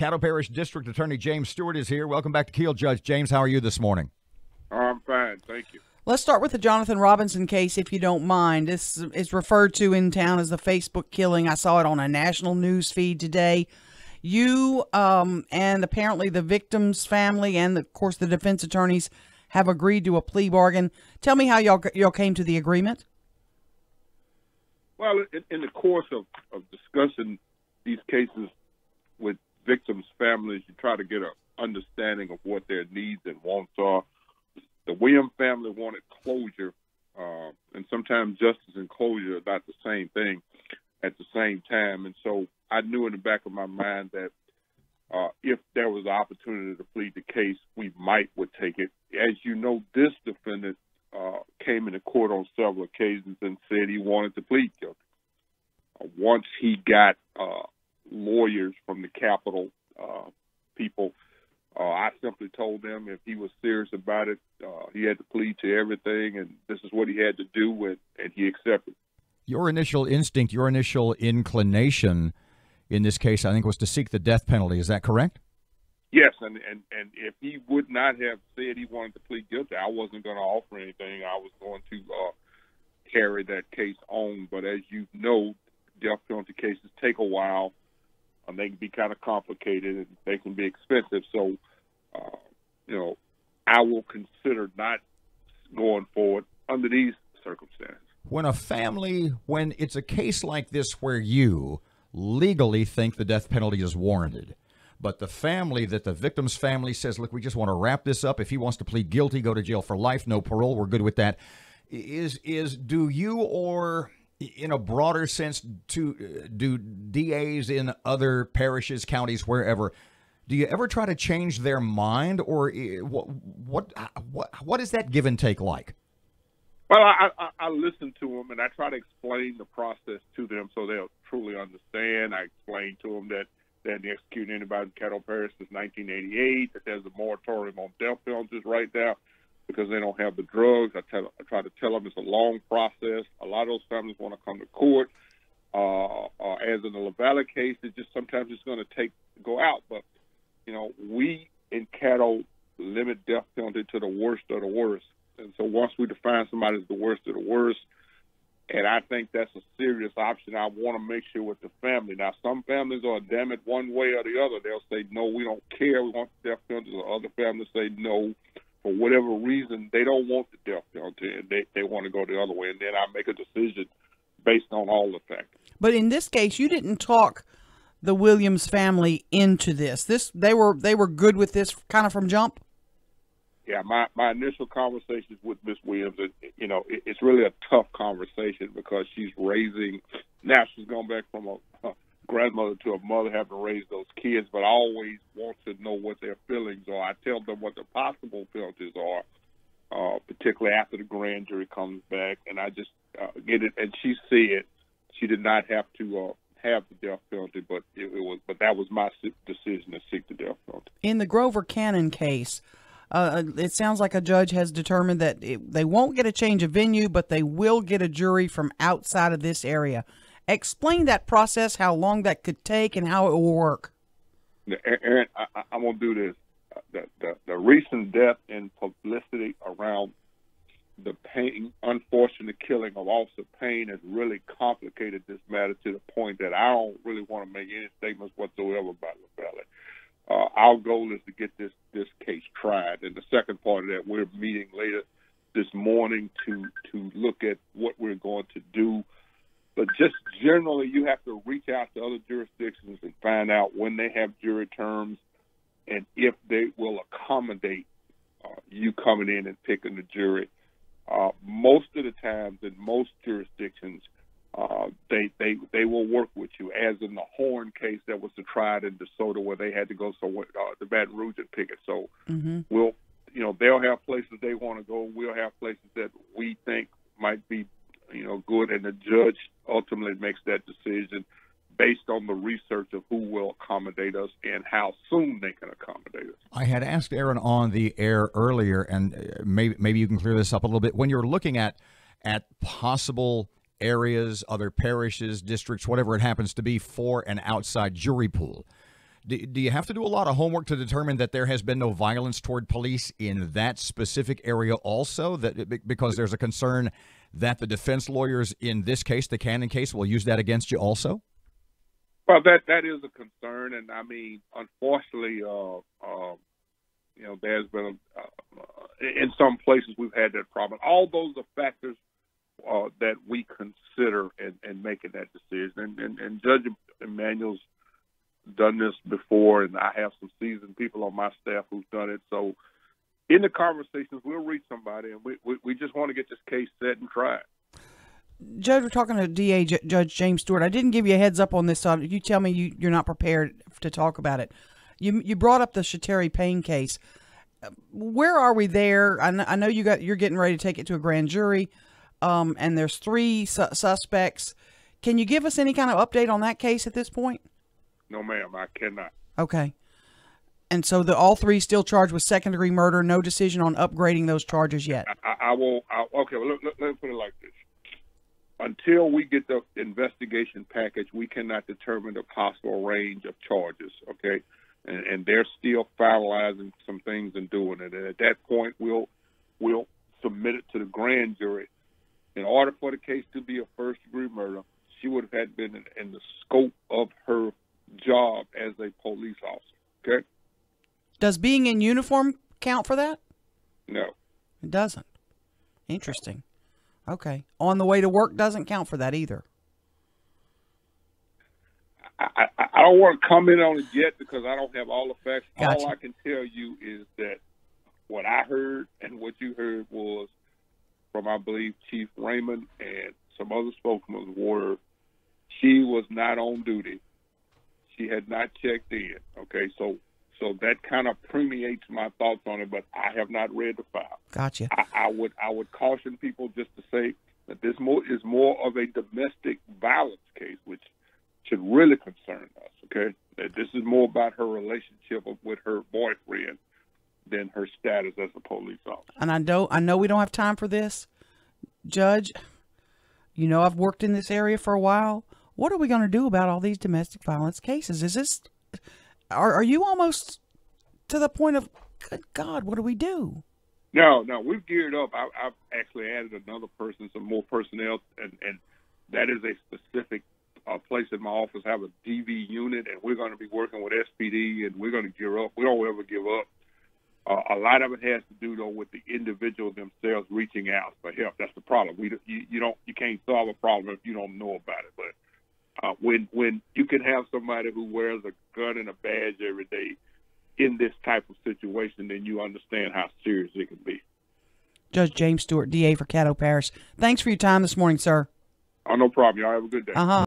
Caddo Parish District Attorney James Stewart is here. Welcome back to KEEL, Judge James. How are you this morning? I'm fine, thank you. Let's start with the Johnathon Robinson case, if you don't mind. This is referred to in town as the Facebook killing. I saw it on a national news feed today. You and apparently the victim's family and, of course, the defense attorneys have agreed to a plea bargain. Tell me how y'all came to the agreement. Well, in the course of discussing these cases with victims' families, you try to get an understanding of what their needs and wants are. The Williams family wanted closure, and sometimes justice and closure are not the same thing at the same time. And so I knew in the back of my mind that if there was an opportunity to plead the case, we would take it. As you know, this defendant came into court on several occasions and said he wanted to plead guilty. Once he got lawyers from the Capitol people, I simply told them if he was serious about it, he had to plead to everything, and this is what he had to do, and he accepted. Your initial instinct, your initial inclination in this case, I think, was to seek the death penalty. Is that correct? Yes, and if he would not have said he wanted to plead guilty, I wasn't going to offer anything. I was going to carry that case on. But as you know, death penalty cases take a while. They can be kind of complicated and they can be expensive. So, I will consider not going forward under these circumstances. When it's a case like this where you legally think the death penalty is warranted, but the victim's family says, look, we just want to wrap this up. If he wants to plead guilty, go to jail for life, no parole, we're good with that. Do you, or in a broader sense, do DAs in other parishes, counties, wherever, do you ever try to change their mind, or what is that give and take like? Well, I listen to them, and I try to explain the process to them so they'll truly understand. I explain to them that they haven't executed anybody in Caddo Parish since 1988, that there's a moratorium on death penalties right now because they don't have the drugs. I try to tell them it's a long process. A lot of those families want to come to court. As in the LaValle case, sometimes it's going to go out. But, we in Caddo limit death penalty to the worst of the worst. And so once we define somebody as the worst of the worst, and I think that's a serious option, I want to make sure with the family. Now, some families are damn it one way or the other. They'll say, no, we don't care. We want the death penalty. Or other families say, no, for whatever reason, they don't want the death penalty, and they want to go the other way. And then I make a decision based on all the factors. But in this case, you didn't talk the Williams family into this. They were good with this kind of from jump? Yeah, my initial conversations with Miss Williams, it's really a tough conversation because she's gone back from a grandmother to a mother, having to raise those kids, but I always want to know what their feelings are. I tell them what the possible penalties are, particularly after the grand jury comes back, and I just get it. And she said she did not have to have the death penalty, but that was my decision to seek the death penalty. In the Grover Cannon case, it sounds like a judge has determined that they won't get a change of venue, but they will get a jury from outside of this area. Explain that process, how long that could take, and how it will work. Aaron, I'm going to do this. The recent death and publicity around the unfortunate killing of Officer Payne has really complicated this matter to the point that I don't really want to make any statements whatsoever about LaValle. Our goal is to get this case tried. And the second part of that, we're meeting later this morning to look at what we're going to do. But just generally, you have to reach out to other jurisdictions and find out when they have jury terms and if they will accommodate you coming in and picking the jury. Most of the times in most jurisdictions, they will work with you, as in the Horn case that was tried in DeSoto where they had to go somewhere to Baton Rouge and pick it. So they'll have places they want to go. We'll have places that we think might be, good, and the judge ultimately makes that decision based on the research of who will accommodate us and how soon they can accommodate us. I had asked Aaron on the air earlier, and maybe you can clear this up a little bit. When you're looking at possible areas, other parishes, districts, whatever it happens to be, for an outside jury pool, Do you have to do a lot of homework to determine that there has been no violence toward police in that specific area also, because there's a concern that the defense lawyers in this case, the Cannon case, will use that against you also? Well, that is a concern, and I mean, unfortunately, there's been in some places we've had that problem. All those are factors that we consider in making that decision. And Judge Emanuel's done this before, and I have some seasoned people on my staff who've done it. So in the conversations, we'll reach somebody, and we just want to get this case set and tried. Judge, we're talking to DA Judge James Stewart. I didn't give you a heads up on this. You tell me you're not prepared to talk about it. You brought up the Shateri Payne case. Where are we there? I know you're getting ready to take it to a grand jury, and there's 3 suspects. Can you give us any kind of update on that case at this point? No, ma'am, I cannot. Okay. And so all 3 still charged with second-degree murder. No decision on upgrading those charges yet. I won't. Okay, well, let me put it like this. Until we get the investigation package, we cannot determine the possible range of charges, okay? And they're still finalizing some things and doing it. And at that point, we'll submit it to the grand jury. In order for the case to be a first-degree murder, she would have had been in the scope of her job as a police officer, okay? Does being in uniform count for that? No. It doesn't. Interesting. Okay. On the way to work doesn't count for that either. I don't want to comment on it yet because I don't have all the facts. Gotcha. All I can tell you is that what I heard and what you heard was from, I believe, Chief Raymond and some other spokesmen were she was not on duty. She had not checked in. Okay, so that kind of permeates my thoughts on it, but I have not read the file. Gotcha. I would caution people just to say that this is more of a domestic violence case, which should really concern us, okay? That this is more about her relationship with her boyfriend than her status as a police officer. And I know we don't have time for this. Judge, I've worked in this area for a while. What are we going to do about all these domestic violence cases? Are you almost to the point of, good God, what do we do? No, we've geared up. I've actually added another person, some more personnel, and that is a specific place in my office. I have a DV unit, and we're going to be working with SPD, and we're going to gear up. We don't ever give up. A lot of it has to do, though, with the individual themselves reaching out for help. That's the problem. You can't solve a problem if you don't know about it. But when you can have somebody who wears a gun and a badge every day in this type of situation, then you understand how serious it can be. Judge James Stewart, DA for Caddo Parish. Thanks for your time this morning, sir. Oh, no problem. Y'all have a good day.